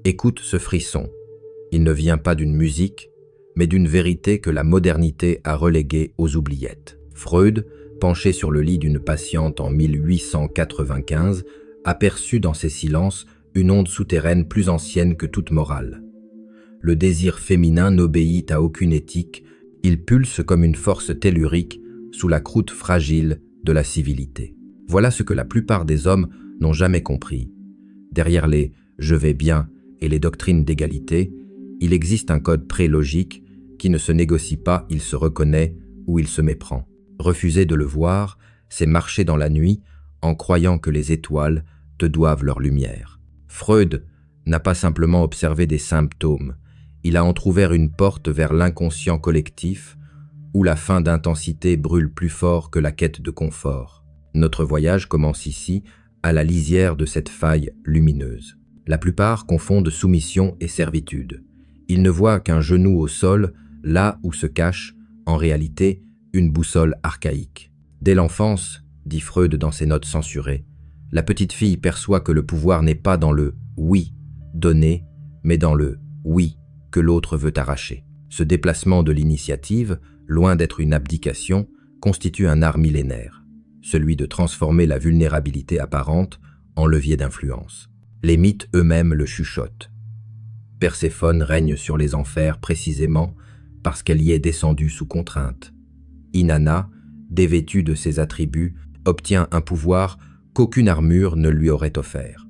Écoute ce frisson. Il ne vient pas d'une musique, mais d'une vérité que la modernité a reléguée aux oubliettes. Freud, penché sur le lit d'une patiente en 1895, aperçut dans ses silences une onde souterraine plus ancienne que toute morale. Le désir féminin n'obéit à aucune éthique, il pulse comme une force tellurique sous la croûte fragile de la civilité. Voilà ce que la plupart des hommes n'ont jamais compris. Derrière les « je vais bien » et les doctrines d'égalité, il existe un code pré-logique qui ne se négocie pas, il se reconnaît ou il se méprend. Refuser de le voir, c'est marcher dans la nuit en croyant que les étoiles te doivent leur lumière. Freud n'a pas simplement observé des symptômes, il a entrouvert une porte vers l'inconscient collectif où la faim d'intensité brûle plus fort que la quête de confort. Notre voyage commence ici, à la lisière de cette faille lumineuse. La plupart confondent soumission et servitude. Ils ne voient qu'un genou au sol, là où se cache, en réalité, une boussole archaïque. Dès l'enfance, dit Freud dans ses notes censurées, la petite fille perçoit que le pouvoir n'est pas dans le « oui » donné, mais dans le « oui » que l'autre veut arracher. Ce déplacement de l'initiative, loin d'être une abdication, constitue un art millénaire, celui de transformer la vulnérabilité apparente en levier d'influence. Les mythes eux-mêmes le chuchotent. Perséphone règne sur les enfers précisément parce qu'elle y est descendue sous contrainte. Inanna, dévêtue de ses attributs, obtient un pouvoir qu'aucune armure ne lui aurait offert.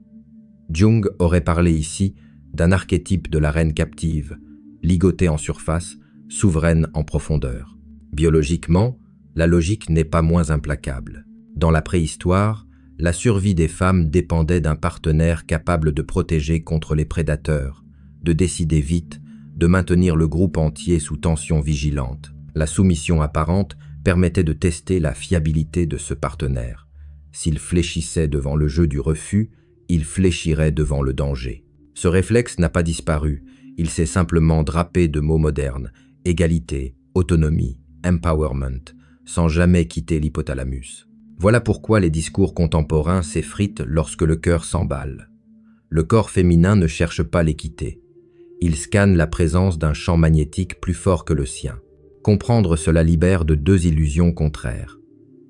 Jung aurait parlé ici d'un archétype de la reine captive, ligotée en surface, souveraine en profondeur. Biologiquement, la logique n'est pas moins implacable. Dans la préhistoire, la survie des femmes dépendait d'un partenaire capable de protéger contre les prédateurs, de décider vite, de maintenir le groupe entier sous tension vigilante. La soumission apparente permettait de tester la fiabilité de ce partenaire. S'il fléchissait devant le jeu du refus, il fléchirait devant le danger. Ce réflexe n'a pas disparu, il s'est simplement drapé de mots modernes, égalité, autonomie, empowerment, sans jamais quitter l'hypothalamus. Voilà pourquoi les discours contemporains s'effritent lorsque le cœur s'emballe. Le corps féminin ne cherche pas l'équité. Il scanne la présence d'un champ magnétique plus fort que le sien. Comprendre cela libère de deux illusions contraires.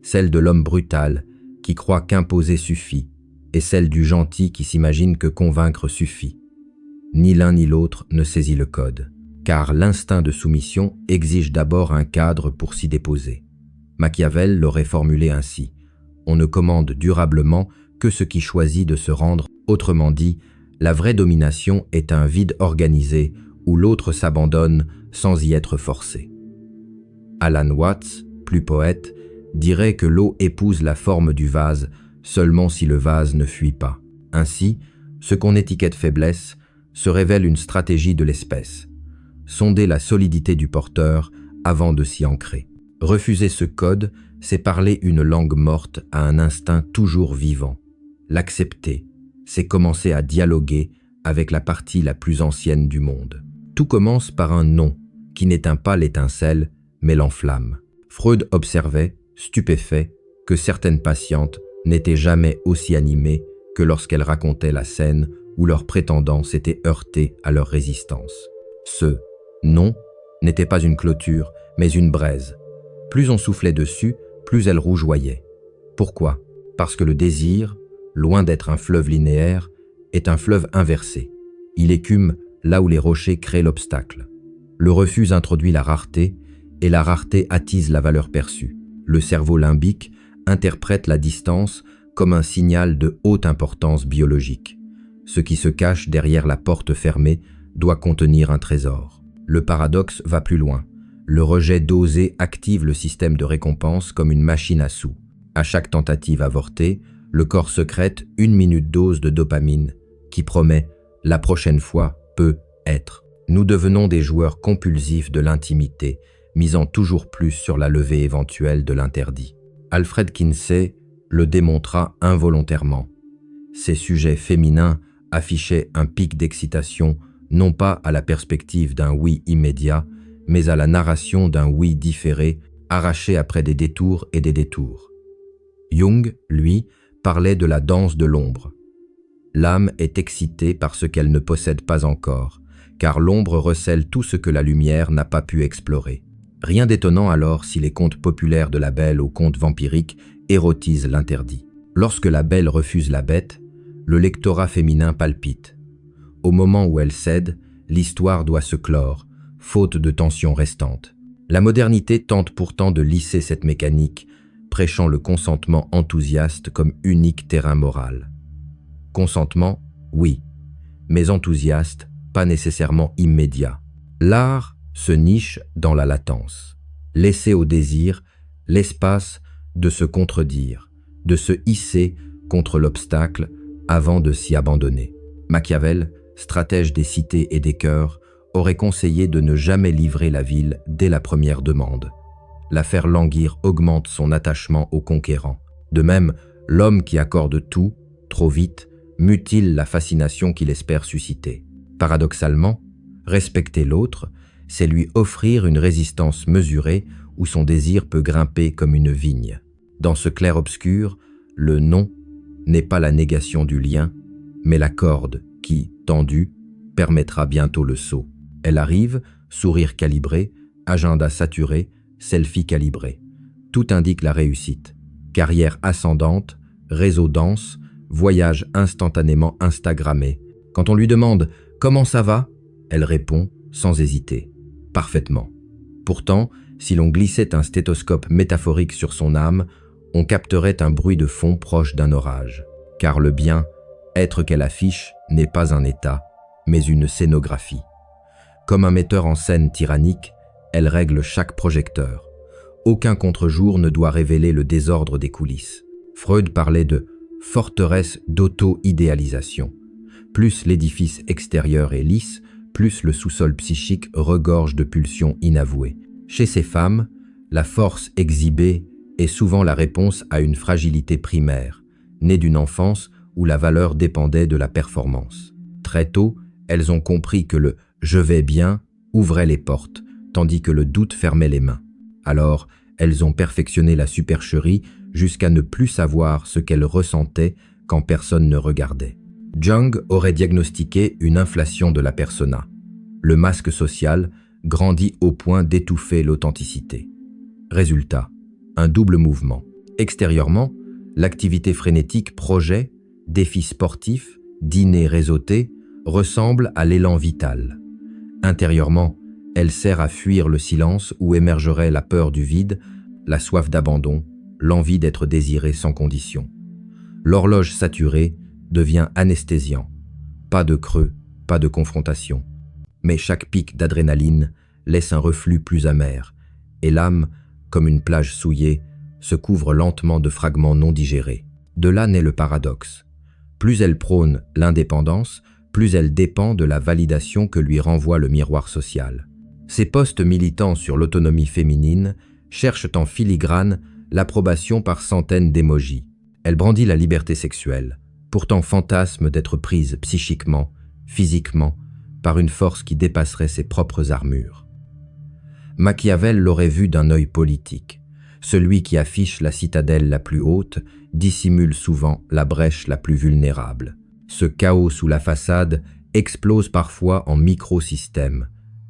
Celle de l'homme brutal, qui croit qu'imposer suffit, et celle du gentil qui s'imagine que convaincre suffit. Ni l'un ni l'autre ne saisit le code, car l'instinct de soumission exige d'abord un cadre pour s'y déposer. Machiavel l'aurait formulé ainsi. On ne commande durablement que ce qui choisit de se rendre. Autrement dit, la vraie domination est un vide organisé où l'autre s'abandonne sans y être forcé. Alan Watts, plus poète, dirait que l'eau épouse la forme du vase seulement si le vase ne fuit pas. Ainsi, ce qu'on étiquette faiblesse se révèle une stratégie de l'espèce. Sonder la solidité du porteur avant de s'y ancrer. Refuser ce code, c'est parler une langue morte à un instinct toujours vivant. L'accepter, c'est commencer à dialoguer avec la partie la plus ancienne du monde. Tout commence par un non qui n'éteint pas l'étincelle, mais l'enflamme. Freud observait, stupéfait, que certaines patientes n'étaient jamais aussi animées que lorsqu'elles racontaient la scène où leurs prétendants s'étaient heurtés à leur résistance. Ce « non » n'était pas une clôture, mais une braise. Plus on soufflait dessus, plus elle rougeoyait. Pourquoi? Parce que le désir, loin d'être un fleuve linéaire, est un fleuve inversé. Il écume là où les rochers créent l'obstacle. Le refus introduit la rareté, et la rareté attise la valeur perçue. Le cerveau limbique interprète la distance comme un signal de haute importance biologique. Ce qui se cache derrière la porte fermée doit contenir un trésor. Le paradoxe va plus loin. Le rejet dosé active le système de récompense comme une machine à sous. À chaque tentative avortée, le corps sécrète une minute dose de dopamine qui promet « la prochaine fois peut être ». Nous devenons des joueurs compulsifs de l'intimité, misant toujours plus sur la levée éventuelle de l'interdit. Alfred Kinsey le démontra involontairement. Ces sujets féminins affichaient un pic d'excitation non pas à la perspective d'un oui immédiat, mais à la narration d'un oui différé, arraché après des détours et des détours. Jung, lui, parlait de la danse de l'ombre. L'âme est excitée par ce qu'elle ne possède pas encore, car l'ombre recèle tout ce que la lumière n'a pas pu explorer. Rien d'étonnant alors si les contes populaires de la Belle aux contes vampiriques érotisent l'interdit. Lorsque la Belle refuse la bête, le lectorat féminin palpite. Au moment où elle cède, l'histoire doit se clore, faute de tension restante. La modernité tente pourtant de lisser cette mécanique, prêchant le consentement enthousiaste comme unique terrain moral. Consentement, oui, mais enthousiaste, pas nécessairement immédiat. L'art se niche dans la latence, laisser au désir l'espace de se contredire, de se hisser contre l'obstacle avant de s'y abandonner. Machiavel, stratège des cités et des cœurs, aurait conseillé de ne jamais livrer la ville dès la première demande. La faire languir augmente son attachement au conquérant. De même, l'homme qui accorde tout, trop vite, mutile la fascination qu'il espère susciter. Paradoxalement, respecter l'autre, c'est lui offrir une résistance mesurée où son désir peut grimper comme une vigne. Dans ce clair-obscur, le non n'est pas la négation du lien, mais la corde qui, tendue, permettra bientôt le saut. Elle arrive, sourire calibré, agenda saturé, selfie calibré. Tout indique la réussite. Carrière ascendante, réseau dense, voyage instantanément instagrammé. Quand on lui demande « Comment ça va ?», elle répond sans hésiter « Parfaitement ». Pourtant, si l'on glissait un stéthoscope métaphorique sur son âme, on capterait un bruit de fond proche d'un orage. Car le bien, être qu'elle affiche, n'est pas un état, mais une scénographie. Comme un metteur en scène tyrannique, elle règle chaque projecteur. Aucun contre-jour ne doit révéler le désordre des coulisses. Freud parlait de forteresse d'auto-idéalisation. Plus l'édifice extérieur est lisse, plus le sous-sol psychique regorge de pulsions inavouées. Chez ces femmes, la force exhibée est souvent la réponse à une fragilité primaire, née d'une enfance où la valeur dépendait de la performance. Très tôt, elles ont compris que le « je vais bien » ouvrait les portes, tandis que le doute fermait les mains. Alors, elles ont perfectionné la supercherie jusqu'à ne plus savoir ce qu'elles ressentaient quand personne ne regardait. Jung aurait diagnostiqué une inflation de la persona. Le masque social grandit au point d'étouffer l'authenticité. Résultat, un double mouvement. Extérieurement, l'activité frénétique projet, défis sportifs, dîners réseautés ressemble à l'élan vital. Intérieurement, elle sert à fuir le silence où émergerait la peur du vide, la soif d'abandon, l'envie d'être désiré sans condition. L'horloge saturée devient anesthésiant. Pas de creux, pas de confrontation. Mais chaque pic d'adrénaline laisse un reflux plus amer, et l'âme, comme une plage souillée, se couvre lentement de fragments non digérés. De là naît le paradoxe. Plus elle prône l'indépendance, plus elle dépend de la validation que lui renvoie le miroir social. Ces postes militants sur l'autonomie féminine cherchent en filigrane l'approbation par centaines d'émojis. Elle brandit la liberté sexuelle, pourtant fantasme d'être prise psychiquement, physiquement, par une force qui dépasserait ses propres armures. Machiavel l'aurait vu d'un œil politique. Celui qui affiche la citadelle la plus haute dissimule souvent la brèche la plus vulnérable. Ce chaos sous la façade explose parfois en microsystèmes,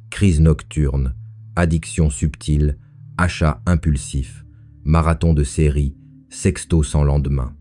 crise nocturne, addiction subtile, achat impulsif, marathon de série, sexto sans lendemain.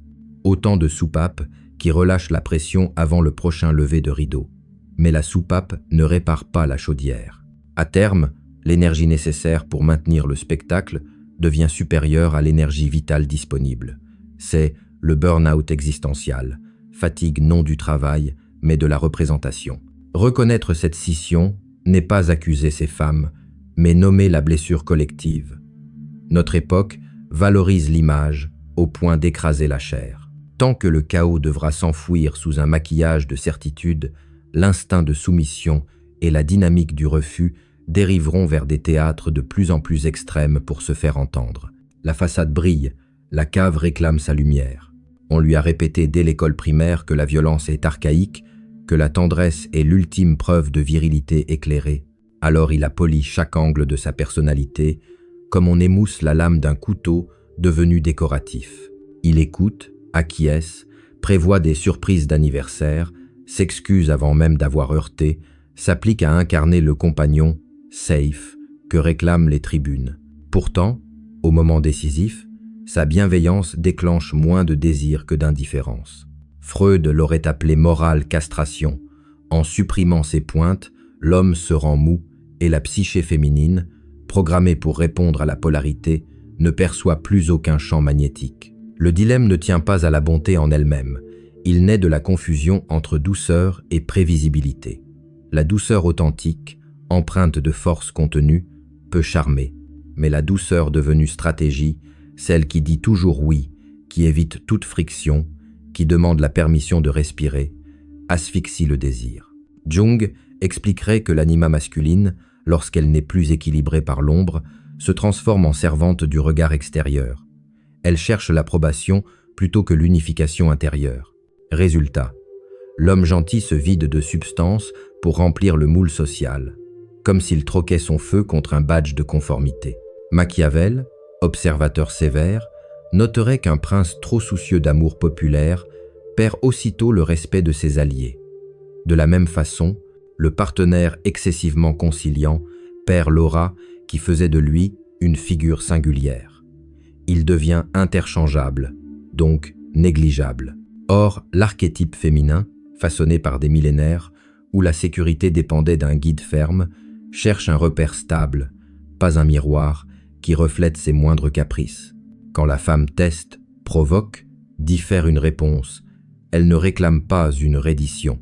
Autant de soupapes qui relâchent la pression avant le prochain lever de rideau. Mais la soupape ne répare pas la chaudière. À terme, l'énergie nécessaire pour maintenir le spectacle devient supérieure à l'énergie vitale disponible. C'est le burn-out existentiel, fatigue non du travail, mais de la représentation. Reconnaître cette scission n'est pas accuser ces femmes, mais nommer la blessure collective. Notre époque valorise l'image au point d'écraser la chair. Tant que le chaos devra s'enfouir sous un maquillage de certitude, l'instinct de soumission et la dynamique du refus dériveront vers des théâtres de plus en plus extrêmes pour se faire entendre. La façade brille, la cave réclame sa lumière. On lui a répété dès l'école primaire que la violence est archaïque, que la tendresse est l'ultime preuve de virilité éclairée. Alors il a poli chaque angle de sa personnalité, comme on émousse la lame d'un couteau devenu décoratif. Il écoute, acquiesce, prévoit des surprises d'anniversaire, s'excuse avant même d'avoir heurté, s'applique à incarner le compagnon « safe » que réclament les tribunes. Pourtant, au moment décisif, sa bienveillance déclenche moins de désir que d'indifférence. Freud l'aurait appelé morale castration. En supprimant ses pointes, l'homme se rend mou et la psyché féminine, programmée pour répondre à la polarité, ne perçoit plus aucun champ magnétique. Le dilemme ne tient pas à la bonté en elle-même. Il naît de la confusion entre douceur et prévisibilité. La douceur authentique, empreinte de force contenue, peut charmer, mais la douceur devenue stratégie, celle qui dit toujours oui, qui évite toute friction, qui demande la permission de respirer, asphyxie le désir. Jung expliquerait que l'anima masculine, lorsqu'elle n'est plus équilibrée par l'ombre, se transforme en servante du regard extérieur. Elle cherche l'approbation plutôt que l'unification intérieure. Résultat, l'homme gentil se vide de substance pour remplir le moule social, comme s'il troquait son feu contre un badge de conformité. Machiavel, observateur sévère, noterait qu'un prince trop soucieux d'amour populaire perd aussitôt le respect de ses alliés. De la même façon, le partenaire excessivement conciliant perd l'aura qui faisait de lui une figure singulière. Il devient interchangeable, donc négligeable. Or, l'archétype féminin, façonné par des millénaires, où la sécurité dépendait d'un guide ferme, cherche un repère stable, pas un miroir, qui reflète ses moindres caprices. Quand la femme teste, provoque, diffère une réponse, elle ne réclame pas une reddition.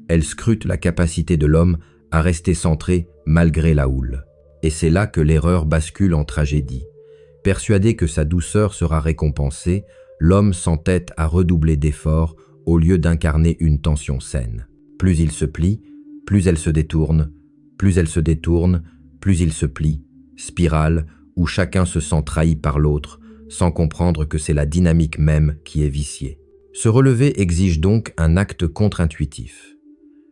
Elle scrute la capacité de l'homme à rester centré malgré la houle. Et c'est là que l'erreur bascule en tragédie. Persuadé que sa douceur sera récompensée, l'homme s'entête à redoubler d'efforts au lieu d'incarner une tension saine. Plus il se plie, plus elle se détourne, plus elle se détourne, plus il se plie. Spirale où chacun se sent trahi par l'autre, sans comprendre que c'est la dynamique même qui est viciée. Se relever exige donc un acte contre-intuitif.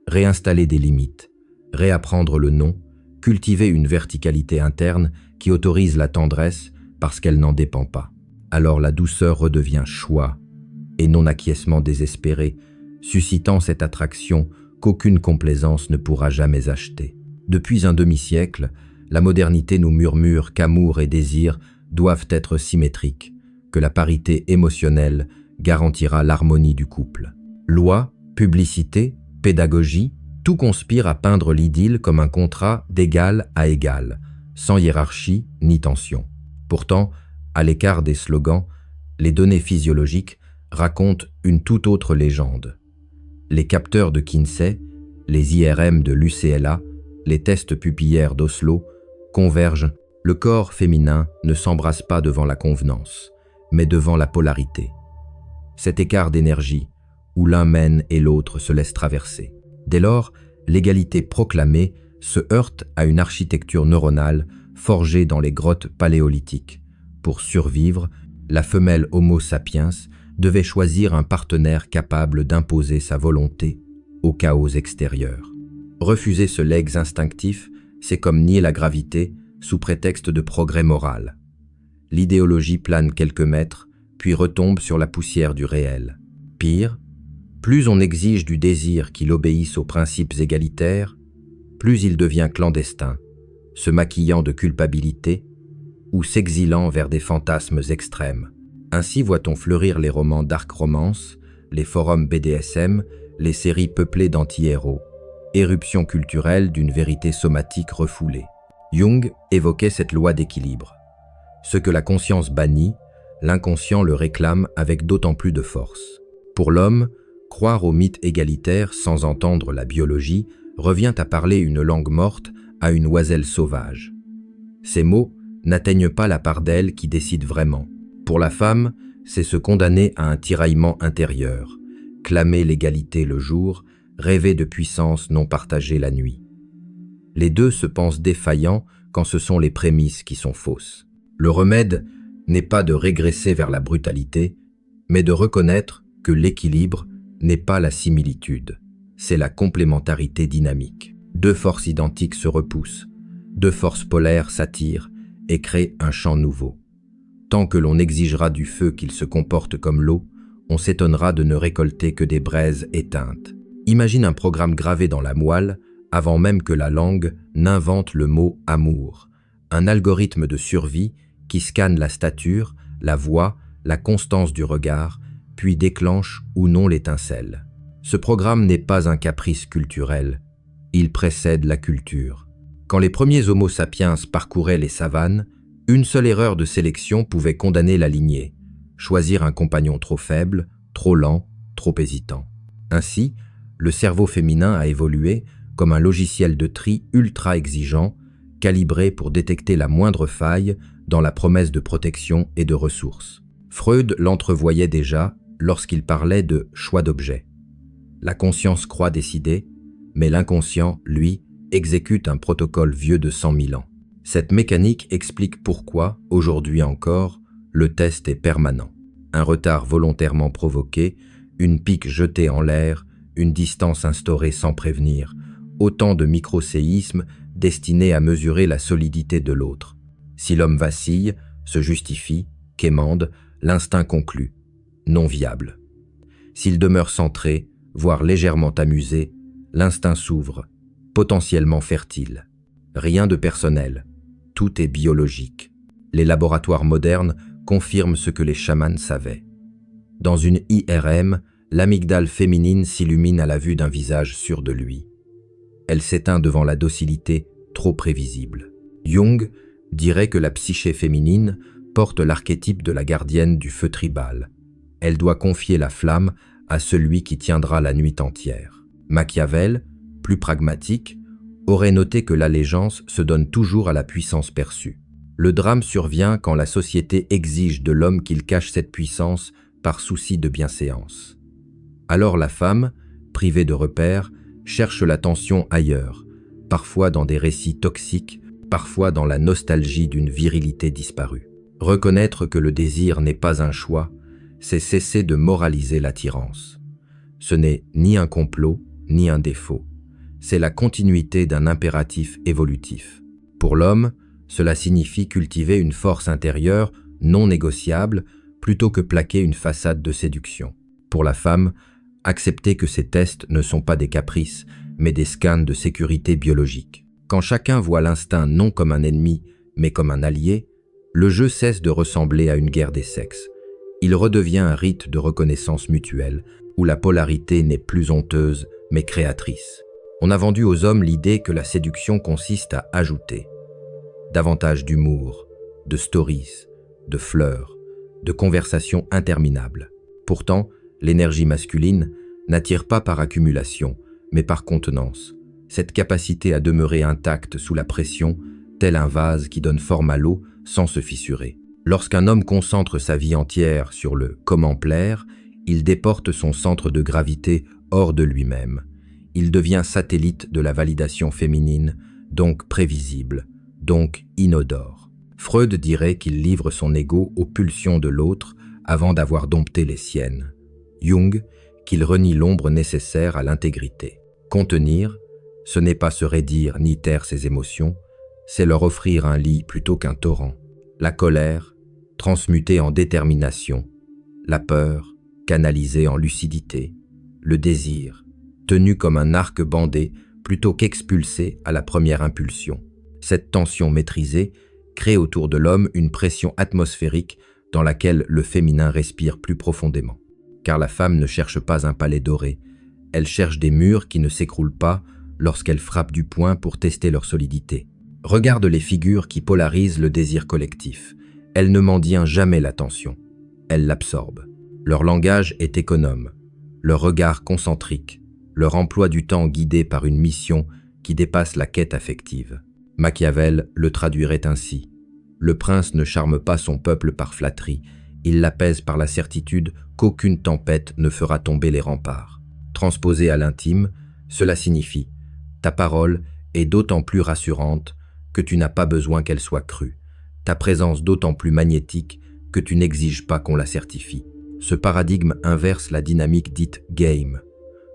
Réinstaller des limites, réapprendre le non, cultiver une verticalité interne qui autorise la tendresse parce qu'elle n'en dépend pas. Alors la douceur redevient choix et non acquiescement désespéré, suscitant cette attraction qu'aucune complaisance ne pourra jamais acheter. Depuis un demi-siècle, la modernité nous murmure qu'amour et désir doivent être symétriques, que la parité émotionnelle garantira l'harmonie du couple. Loi, publicité, pédagogie, tout conspire à peindre l'idylle comme un contrat d'égal à égal, sans hiérarchie ni tension. Pourtant, à l'écart des slogans, les données physiologiques racontent une toute autre légende. Les capteurs de Kinsey, les IRM de l'UCLA, les tests pupillaires d'Oslo convergent. Le corps féminin ne s'embrasse pas devant la convenance, mais devant la polarité. Cet écart d'énergie, où l'un mène et l'autre se laisse traverser. Dès lors, l'égalité proclamée se heurte à une architecture neuronale forgée dans les grottes paléolithiques. Pour survivre, la femelle Homo sapiens devait choisir un partenaire capable d'imposer sa volonté au chaos extérieur. Refuser ce legs instinctif, c'est comme nier la gravité sous prétexte de progrès moral. L'idéologie plane quelques mètres, puis retombe sur la poussière du réel. Pire, plus on exige du désir qu'il obéisse aux principes égalitaires, plus il devient clandestin, se maquillant de culpabilité ou s'exilant vers des fantasmes extrêmes. Ainsi voit-on fleurir les romans dark romance, les forums BDSM, les séries peuplées d'anti-héros, éruption culturelle d'une vérité somatique refoulée. Jung évoquait cette loi d'équilibre. Ce que la conscience bannit, l'inconscient le réclame avec d'autant plus de force. Pour l'homme, croire au mythe égalitaire sans entendre la biologie revient à parler une langue morte à une oiselle sauvage. Ces mots n'atteignent pas la part d'elle qui décide vraiment. Pour la femme, c'est se condamner à un tiraillement intérieur, clamer l'égalité le jour, rêver de puissance non partagée la nuit. Les deux se pensent défaillants quand ce sont les prémices qui sont fausses. Le remède n'est pas de régresser vers la brutalité, mais de reconnaître que l'équilibre n'est pas la similitude, c'est la complémentarité dynamique. Deux forces identiques se repoussent, deux forces polaires s'attirent et créent un champ nouveau. Tant que l'on exigera du feu qu'il se comporte comme l'eau, on s'étonnera de ne récolter que des braises éteintes. Imagine un programme gravé dans la moelle avant même que la langue n'invente le mot « amour ». Un algorithme de survie qui scanne la stature, la voix, la constance du regard, puis déclenche ou non l'étincelle. Ce programme n'est pas un caprice culturel, il précède la culture. Quand les premiers Homo sapiens parcouraient les savanes, une seule erreur de sélection pouvait condamner la lignée, choisir un compagnon trop faible, trop lent, trop hésitant. Ainsi, le cerveau féminin a évolué comme un logiciel de tri ultra exigeant, calibré pour détecter la moindre faille dans la promesse de protection et de ressources. Freud l'entrevoyait déjà lorsqu'il parlait de choix d'objet. La conscience croit décider, mais l'inconscient, lui, exécute un protocole vieux de 100 000 ans. Cette mécanique explique pourquoi, aujourd'hui encore, le test est permanent. Un retard volontairement provoqué, une pique jetée en l'air, une distance instaurée sans prévenir, autant de micro-séismes destinés à mesurer la solidité de l'autre. Si l'homme vacille, se justifie, quémande, l'instinct conclut, non viable. S'il demeure centré, voire légèrement amusé, l'instinct s'ouvre, potentiellement fertile. Rien de personnel, tout est biologique. Les laboratoires modernes confirment ce que les chamans savaient. Dans une IRM, l'amygdale féminine s'illumine à la vue d'un visage sûr de lui. Elle s'éteint devant la docilité trop prévisible. Jung dirait que la psyché féminine porte l'archétype de la gardienne du feu tribal. Elle doit confier la flamme à celui qui tiendra la nuit entière. Machiavel, plus pragmatique, aurait noté que l'allégeance se donne toujours à la puissance perçue. Le drame survient quand la société exige de l'homme qu'il cache cette puissance par souci de bienséance. Alors la femme, privée de repères, cherche l'attention ailleurs, parfois dans des récits toxiques, parfois dans la nostalgie d'une virilité disparue. Reconnaître que le désir n'est pas un choix, c'est cesser de moraliser l'attirance. Ce n'est ni un complot, ni un défaut. C'est la continuité d'un impératif évolutif. Pour l'homme, cela signifie cultiver une force intérieure non négociable plutôt que plaquer une façade de séduction. Pour la femme, accepter que ces tests ne sont pas des caprices, mais des scans de sécurité biologique. Quand chacun voit l'instinct non comme un ennemi, mais comme un allié, le jeu cesse de ressembler à une guerre des sexes. Il redevient un rite de reconnaissance mutuelle, où la polarité n'est plus honteuse, mais créatrice. On a vendu aux hommes l'idée que la séduction consiste à ajouter davantage d'humour, de stories, de fleurs, de conversations interminables. Pourtant, l'énergie masculine n'attire pas par accumulation, mais par contenance. Cette capacité à demeurer intacte sous la pression, tel un vase qui donne forme à l'eau sans se fissurer. Lorsqu'un homme concentre sa vie entière sur le « comment plaire », il déporte son centre de gravité hors de lui-même. Il devient satellite de la validation féminine, donc prévisible, donc inodore. Freud dirait qu'il livre son ego aux pulsions de l'autre avant d'avoir dompté les siennes. Jung, qu'il renie l'ombre nécessaire à l'intégrité. Contenir, ce n'est pas se raidir ni taire ses émotions, c'est leur offrir un lit plutôt qu'un torrent. La colère, transmutée en détermination. La peur, canalisée en lucidité. Le désir, tenu comme un arc bandé plutôt qu'expulsé à la première impulsion. Cette tension maîtrisée crée autour de l'homme une pression atmosphérique dans laquelle le féminin respire plus profondément. Car la femme ne cherche pas un palais doré, elle cherche des murs qui ne s'écroulent pas lorsqu'elle frappe du poing pour tester leur solidité. Regarde les figures qui polarisent le désir collectif. Elles ne mendient jamais l'attention, elles l'absorbent. Leur langage est économe, leur regard concentrique, leur emploi du temps guidé par une mission qui dépasse la quête affective. Machiavel le traduirait ainsi. Le prince ne charme pas son peuple par flatterie, il l'apaise par la certitude qu'aucune tempête ne fera tomber les remparts. Transposé à l'intime, cela signifie « ta parole est d'autant plus rassurante que tu n'as pas besoin qu'elle soit crue, ta présence d'autant plus magnétique que tu n'exiges pas qu'on la certifie. » Ce paradigme inverse la dynamique dite « game ».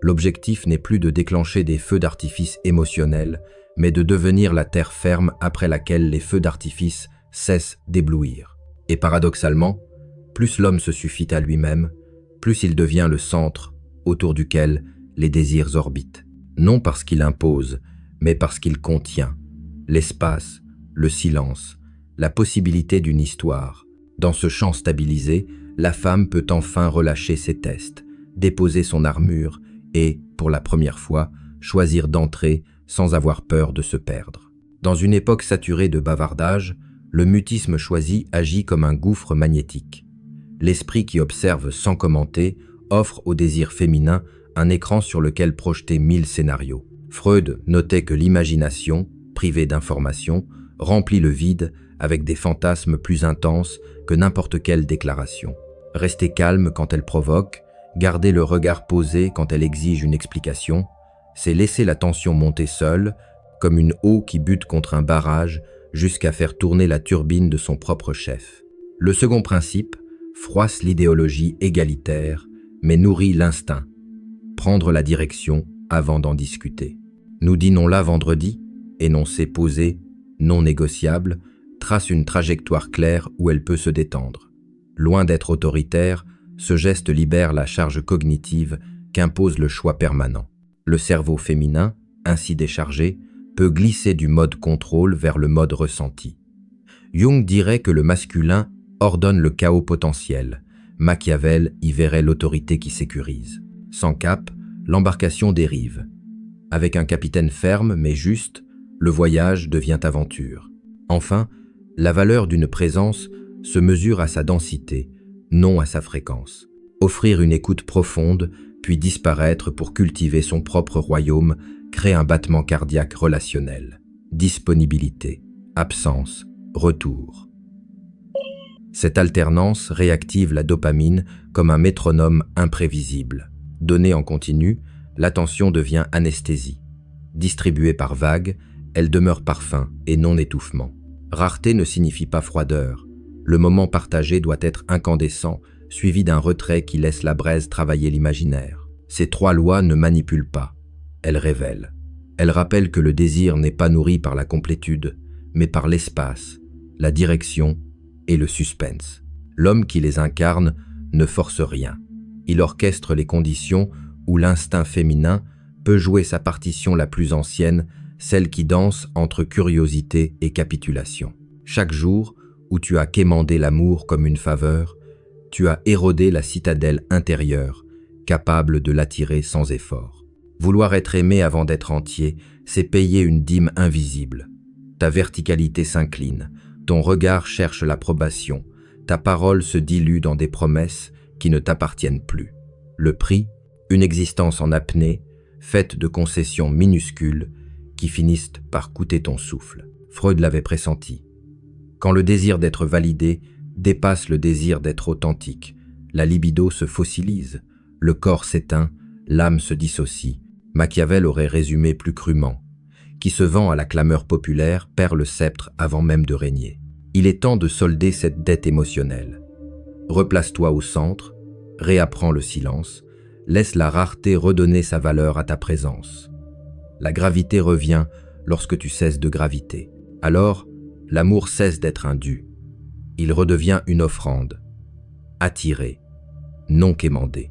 L'objectif n'est plus de déclencher des feux d'artifice émotionnels, mais de devenir la terre ferme après laquelle les feux d'artifice cessent d'éblouir. Et paradoxalement, plus l'homme se suffit à lui-même, plus il devient le centre autour duquel les désirs orbitent. Non parce qu'il impose, mais parce qu'il contient l'espace, le silence, la possibilité d'une histoire. Dans ce champ stabilisé, la femme peut enfin relâcher ses tests, déposer son armure et, pour la première fois, choisir d'entrer sans avoir peur de se perdre. Dans une époque saturée de bavardage, le mutisme choisi agit comme un gouffre magnétique. L'esprit qui observe sans commenter offre au désir féminin un écran sur lequel projeter 1000 scénarios. Freud notait que l'imagination, privée d'information, remplit le vide avec des fantasmes plus intenses que n'importe quelle déclaration. Rester calme quand elle provoque, garder le regard posé quand elle exige une explication, c'est laisser la tension monter seule, comme une eau qui bute contre un barrage jusqu'à faire tourner la turbine de son propre chef. Le second principe froisse l'idéologie égalitaire, mais nourrit l'instinct. Prendre la direction avant d'en discuter. Nous dînons là vendredi, énoncé posé, non négociable, trace une trajectoire claire où elle peut se détendre. Loin d'être autoritaire, ce geste libère la charge cognitive qu'impose le choix permanent. Le cerveau féminin, ainsi déchargé, peut glisser du mode contrôle vers le mode ressenti. Jung dirait que le masculin ordonne le chaos potentiel. Machiavel y verrait l'autorité qui sécurise. Sans cap, l'embarcation dérive. Avec un capitaine ferme mais juste, le voyage devient aventure. Enfin, la valeur d'une présence se mesure à sa densité, non à sa fréquence. Offrir une écoute profonde, puis disparaître pour cultiver son propre royaume, crée un battement cardiaque relationnel. Disponibilité, absence, retour. Cette alternance réactive la dopamine comme un métronome imprévisible. Donnée en continu, l'attention devient anesthésie. Distribuée par vagues, elle demeure parfum et non étouffement. Rareté ne signifie pas froideur. Le moment partagé doit être incandescent, suivi d'un retrait qui laisse la braise travailler l'imaginaire. Ces trois lois ne manipulent pas. Elles révèlent. Elles rappellent que le désir n'est pas nourri par la complétude, mais par l'espace, la direction et le suspense. L'homme qui les incarne ne force rien. Il orchestre les conditions où l'instinct féminin peut jouer sa partition la plus ancienne, celle qui danse entre curiosité et capitulation. Chaque jour où tu as quémandé l'amour comme une faveur, tu as érodé la citadelle intérieure, capable de l'attirer sans effort. Vouloir être aimé avant d'être entier, c'est payer une dîme invisible. Ta verticalité s'incline, ton regard cherche l'approbation, ta parole se dilue dans des promesses qui ne t'appartiennent plus. Le prix, une existence en apnée, faite de concessions minuscules qui finissent par coûter ton souffle. Freud l'avait pressenti. Quand le désir d'être validé dépasse le désir d'être authentique, la libido se fossilise, le corps s'éteint, l'âme se dissocie. Machiavel aurait résumé plus crûment. Qui se vend à la clameur populaire perd le sceptre avant même de régner. Il est temps de solder cette dette émotionnelle. Replace-toi au centre, réapprends le silence, laisse la rareté redonner sa valeur à ta présence. La gravité revient lorsque tu cesses de graviter. Alors, l'amour cesse d'être un dû. Il redevient une offrande, attiré, non quémandé.